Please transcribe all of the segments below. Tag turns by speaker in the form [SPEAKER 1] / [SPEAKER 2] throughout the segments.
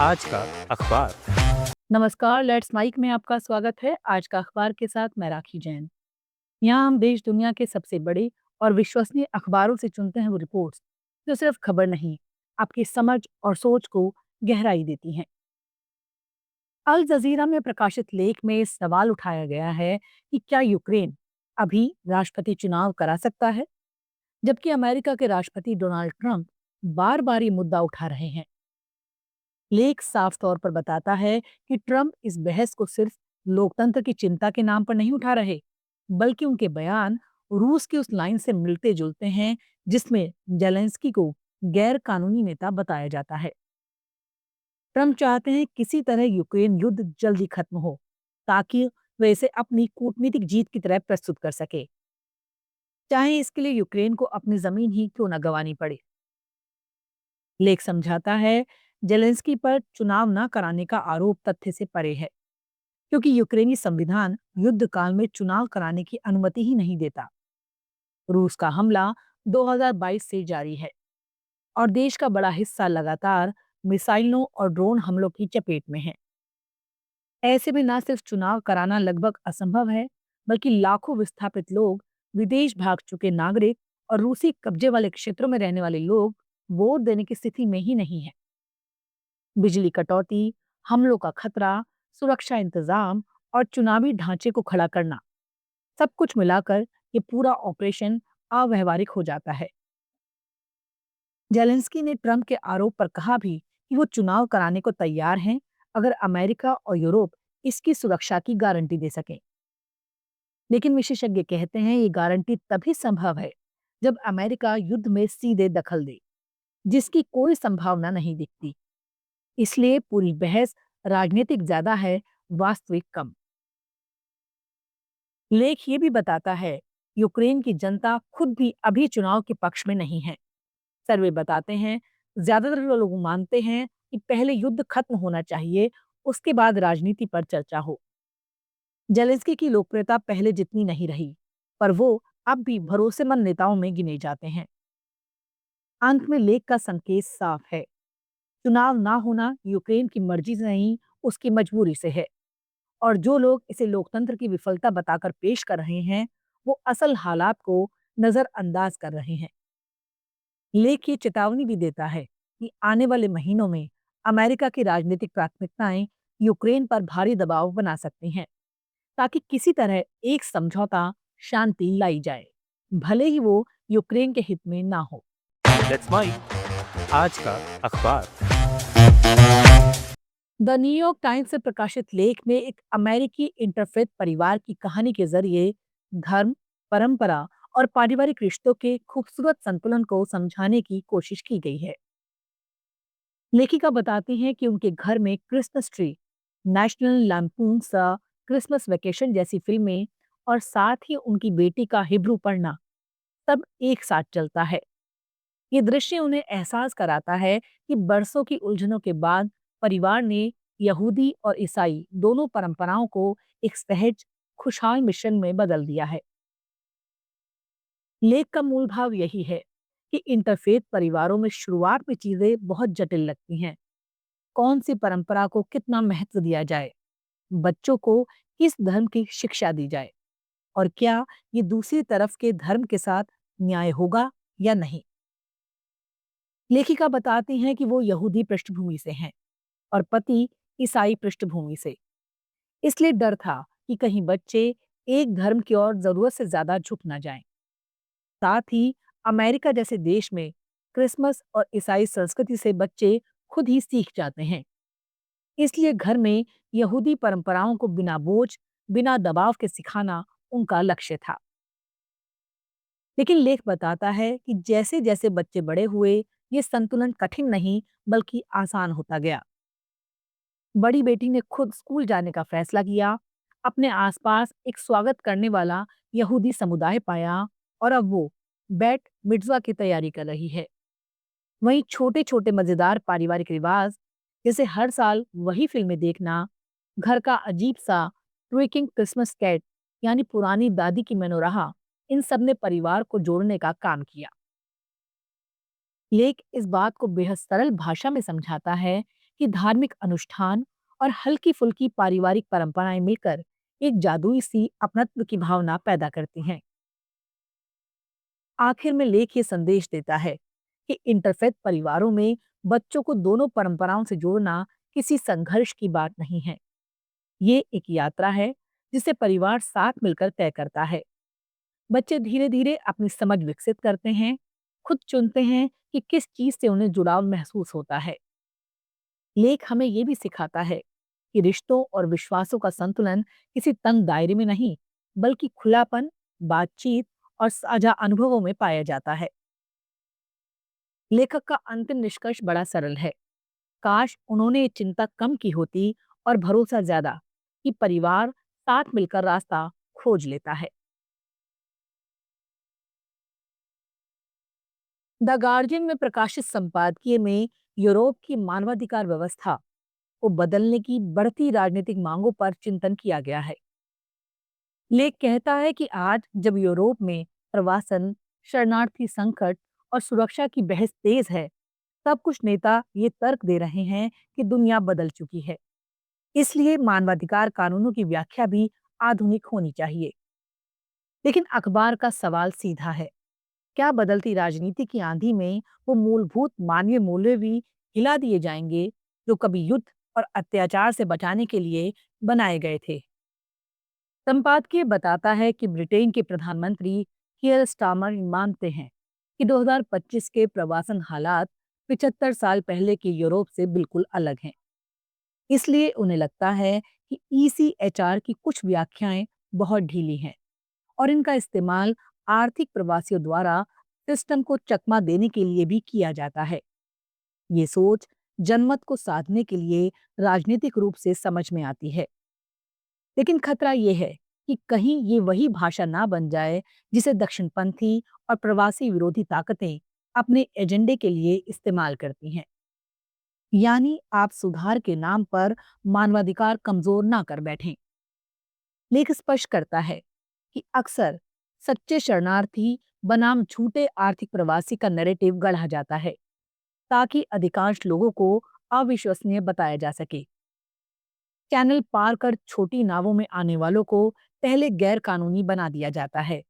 [SPEAKER 1] आज का अखबार।
[SPEAKER 2] नमस्कार, लेट्स माइक में आपका स्वागत है। आज का अखबार के साथ मैं राखी जैन। यहाँ हम देश दुनिया के सबसे बड़े और विश्वसनीय अखबारों से चुनते हैं वो रिपोर्ट्स जो सिर्फ खबर नहीं, आपकी समझ और सोच को गहराई देती हैं। अल जजीरा में प्रकाशित लेख में सवाल उठाया गया है कि क्या यूक्रेन अभी राष्ट्रपति चुनाव करा सकता है, जबकि अमेरिका के राष्ट्रपति डोनाल्ड ट्रंप बार बार ये मुद्दा उठा रहे हैं। लेख साफ तौर पर बताता है कि ट्रंप इस बहस को सिर्फ लोकतंत्र की चिंता के नाम पर नहीं उठा रहे, बल्कि उनके बयान रूस की उस लाइन से मिलते जुलते हैं जिसमें जेलेंस्की को गैर कानूनी नेता बताया जाता है। ट्रंप चाहते हैं किसी तरह यूक्रेन युद्ध जल्दी खत्म हो, ताकि वे इसे अपनी कूटनीतिक जीत की तरह प्रस्तुत कर सके, चाहे इसके लिए यूक्रेन को अपनी जमीन ही क्यों न गंवानी पड़े। लेख समझाता है जेलेंस्की पर चुनाव न कराने का आरोप तथ्य से परे है, क्योंकि यूक्रेनी संविधान युद्ध काल में चुनाव कराने की अनुमति ही नहीं देता। रूस का हमला 2022 से जारी है और देश का बड़ा हिस्सा लगातार मिसाइलों और ड्रोन हमलों की चपेट में है। ऐसे में न सिर्फ चुनाव कराना लगभग असंभव है, बल्कि लाखों विस्थापित लोग, विदेश भाग चुके नागरिक और रूसी कब्जे वाले क्षेत्रों में रहने वाले लोग वोट देने की स्थिति में ही नहीं है। बिजली कटौती, हमलों का खतरा, सुरक्षा इंतजाम और चुनावी ढांचे को खड़ा करना, सब कुछ मिलाकर ये पूरा ऑपरेशन अव्यवहारिक हो जाता है। जेलेंस्की ने ट्रंप के आरोप पर कहा भी कि वो चुनाव कराने को तैयार हैं, अगर अमेरिका और यूरोप इसकी सुरक्षा की गारंटी दे सकें। लेकिन विशेषज्ञ कहते हैं ये गारंटी तभी संभव है जब अमेरिका युद्ध में सीधे दखल दे, जिसकी कोई संभावना नहीं दिखती। इसलिए पूरी बहस राजनीतिक ज्यादा है, वास्तविक कम। लेख ये भी बताता है यूक्रेन की जनता खुद भी अभी चुनाव के पक्ष में नहीं है। सर्वे बताते हैं ज्यादातर लोग मानते हैं कि पहले युद्ध खत्म होना चाहिए, उसके बाद राजनीति पर चर्चा हो। जेलेंस्की की लोकप्रियता पहले जितनी नहीं रही, पर वो अब भी भरोसेमंद नेताओं में गिने जाते हैं। अंत में लेख का संकेत साफ है, चुनाव ना होना यूक्रेन की मर्जी से नहीं, उसकी मजबूरी से है। और जो लोग इसे लोकतंत्र की विफलता बताकर पेश कर रहे हैं, वो असल हालात को नजरअंदाज कर रहे हैं। लेख ये चेतावनी भी देता है कि आने वाले महीनों में अमेरिका की राजनीतिक प्राथमिकताएं यूक्रेन पर भारी दबाव बना सकती हैं, ताकि किसी तरह एक समझौता, शांति लाई जाए, भले ही वो यूक्रेन के हित में ना हो।
[SPEAKER 1] दैट्स माई आज का अखबार।
[SPEAKER 2] द न्यूयॉर्क टाइम्स से प्रकाशित लेख में एक अमेरिकी इंटरफेथ परिवार की कहानी के जरिए धर्म, परंपरा और पारिवारिक रिश्तों के खूबसूरत संतुलन को समझाने की कोशिश की गई है। लेखिका बताती हैं कि उनके घर में Christmas tree, National Lampoon's Christmas Vacation जैसी फिल्में और साथ ही उनकी बेटी का हिब्रू पढ़ना सब एक साथ चलता है। ये दृश्य उन्हें एहसास कराता है कि बरसों की उलझनों के बाद परिवार ने यहूदी और ईसाई दोनों परंपराओं को एक सहज, खुशहाल मिश्रण में बदल दिया है। लेख का मूल भाव यही है कि इंटरफेथ परिवारों में शुरुआत में चीजें बहुत जटिल लगती हैं। कौन सी परंपरा को कितना महत्व दिया जाए, बच्चों को किस धर्म की शिक्षा दी जाए, और क्या ये दूसरी तरफ के धर्म के साथ न्याय होगा या नहीं। लेखिका बताती हैं कि वो यहूदी पृष्ठभूमि से हैं और पति ईसाई पृष्ठभूमि से। इसलिए डर था कि कहीं बच्चे एक धर्म की ओर जरूरत से ज्यादा झुक ना जाएं। साथ ही अमेरिका जैसे देश में क्रिसमस और ईसाई संस्कृति से बच्चे खुद ही सीख जाते हैं। इसलिए घर में यहूदी परंपराओं को बिना बोझ, बिना दबाव के सिखाना उनका लक्ष्य था। लेकिन लेख बताता है कि जैसे जैसे बच्चे बड़े हुए, ये संतुलन कठिन नहीं बल्कि आसान होता गया। बड़ी बेटी ने खुद स्कूल जाने का फैसला किया, अपने आसपास एक स्वागत करने वाला यहूदी समुदाय पाया और अब वो बैट मिट्ज़वा की तैयारी कर रही है। वहीं छोटे छोटे मजेदार पारिवारिक रिवाज, जैसे हर साल वही फिल्में देखना, घर का अजीब सा ट्विकिंग क्रिसमस कैट यानी पुरानी दादी की मनोराह, इन सब ने परिवार को जोड़ने का काम किया। लेख इस बात को बेहद सरल भाषा में समझाता है कि धार्मिक अनुष्ठान और हल्की फुल्की पारिवारिक परंपराएं मिलकर एक जादुई सी अपनत्व की भावना पैदा करती हैं। आखिर में लेख ये संदेश देता है कि इंटरफेथ परिवारों में बच्चों को दोनों परंपराओं से जोड़ना किसी संघर्ष की बात नहीं है। ये एक यात्रा है जिसे परिवार साथ मिलकर तय करता है। बच्चे धीरे धीरे अपनी समझ विकसित करते हैं, खुद चुनते हैं कि किस चीज से उन्हें जुड़ाव महसूस होता है। लेख हमें ये भी सिखाता है कि रिश्तों और विश्वासों का संतुलन किसी तंग दायरे में नहीं, बल्कि खुलापन, बातचीत और साझा अनुभवों में पाया जाता है। लेखक का अंतिम निष्कर्ष बड़ा सरल है। काश उन्होंने ये चिंता कम की होती और भरोसा ज्यादा कि परिवार साथ मिलकर रास्ता खोज लेता है। द गार्जियन में प्रकाशित संपादकीय में यूरोप की मानवाधिकार व्यवस्था को बदलने की बढ़ती राजनीतिक मांगों पर चिंतन किया गया है। लेख कहता है कि आज जब यूरोप में प्रवासन, शरणार्थी संकट और सुरक्षा की बहस तेज है, तब कुछ नेता ये तर्क दे रहे हैं कि दुनिया बदल चुकी है। इसलिए मानवाधिकार कानूनों की व्याख्या भी आधुनिक होनी चाहिए। लेकिन अखबार का सवाल सीधा है, क्या बदलती राजनीति की आंधी में वो मूलभूत मानवीय मूल्य भी हिला दिए जाएंगे जो कभी युद्ध और अत्याचार से बचाने के लिए बनाए गए थे? संपादकीय बताता है कि ब्रिटेन के प्रधानमंत्री कियर स्टारमर मानते हैं कि 2025 के प्रवासन हालात 75 साल पहले के यूरोप से बिल्कुल अलग हैं। इसलिए उन्हें लगता है कि ईसीएचआर की कुछ व्याख्याएं बहुत ढीली हैं और इनका इस्तेमाल आर्थिक प्रवासियों द्वारा सिस्टम को चकमा देने के लिए भी किया जाता है। ये सोच जनमत को साधने के लिए राजनीतिक रूप से समझ में आती है, लेकिन खतरा ये है कि कहीं ये वही भाषा ना बन जाए जिसे दक्षिणपंथी और प्रवासी विरोधी ताकतें अपने एजेंडे के लिए इस्तेमाल करती हैं। यानी आप सुधार के नाम पर मानवाधिकार कमजोर ना कर बैठें। लेख स्पष्ट करता है कि अक्सर सच्चे शरणार्थी बनाम झूठे आर्थिक प्रवासी का नैरेटिव गढ़ा जाता है ताकि अधिकांश लोगों को अविश्वसनीय बताया जा सके। चैनल पार कर छोटी नावों में आने वालों को पहले गैर कानूनी बना दिया जाता है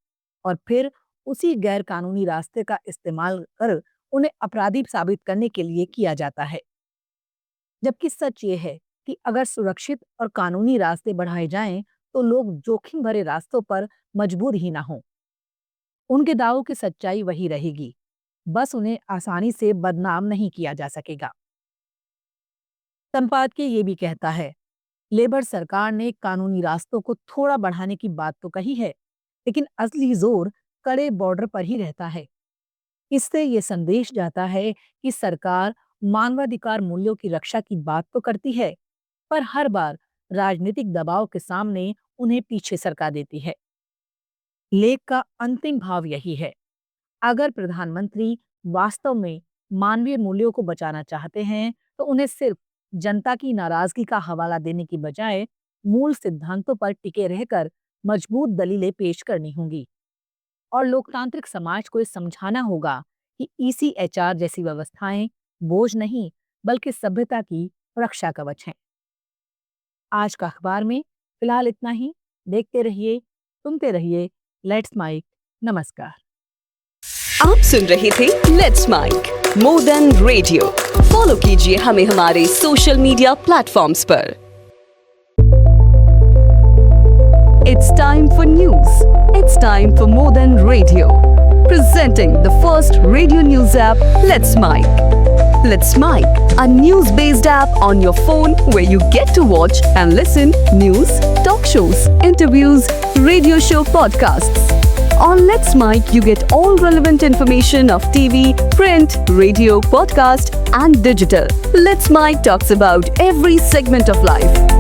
[SPEAKER 2] और फिर उसी गैर कानूनी रास्ते का इस्तेमाल कर उन्हें अपराधी साबित करने के लिए किया जाता है। जबकि सच ये है कि अगर सुरक्षित और कानूनी रास्ते बढ़ाए जाएं तो लोग जोखिम भरे रास्तों पर मजबूर ही ना हों। उनके दावों की सच्चाई वही रहेगी, बस उन्हें आसानी से बदनाम नहीं किया जा सकेगा। संपादकीय ये भी कहता है, लेबर सरकार ने कानूनी रास्तों को थोड़ा बढ़ाने की बात तो कही है, लेकिन असली जोर कड़े बॉर्डर पर ही रहता है। इससे ये संदेश जाता है कि सरकार मानवाधिकार मूल्यों की रक्षा की बात तो करती है, पर हर बार राजनीतिक दबाव के सामने उन्हें पीछे सरका देती है। लेख का अंतिम भाव यही है, अगर प्रधानमंत्री वास्तव में मानवीय मूल्यों को बचाना चाहते हैं तो उन्हें सिर्फ जनता की नाराजगी का हवाला देने की बजाय मूल सिद्धांतों पर टिके रहकर मजबूत दलीलें पेश करनी होंगी और लोकतांत्रिक समाज को ये समझाना होगा कि ईसीएचआर जैसी व्यवस्थाएं बोझ नहीं बल्कि सभ्यता की रक्षा कवच हैं। आज का अखबार में फिलहाल इतना ही। देखते रहिए, सुनते रहिए लेट्स माइक। नमस्कार।
[SPEAKER 3] आप सुन रहे थे let's mic more than radio. Follow कीजिए हमें हमारे सोशल मीडिया प्लेटफॉर्म्स पर। It's time for news. It's time for more than radio. Presenting the first radio news app, Let's Mic. Let's Mic, a news-based app on your phone where you get to watch and listen news, talk shows, interviews, radio show podcasts. On Let's Mic, you get all relevant information of TV, print, radio, podcast, and digital. Let's Mic talks about every segment of life.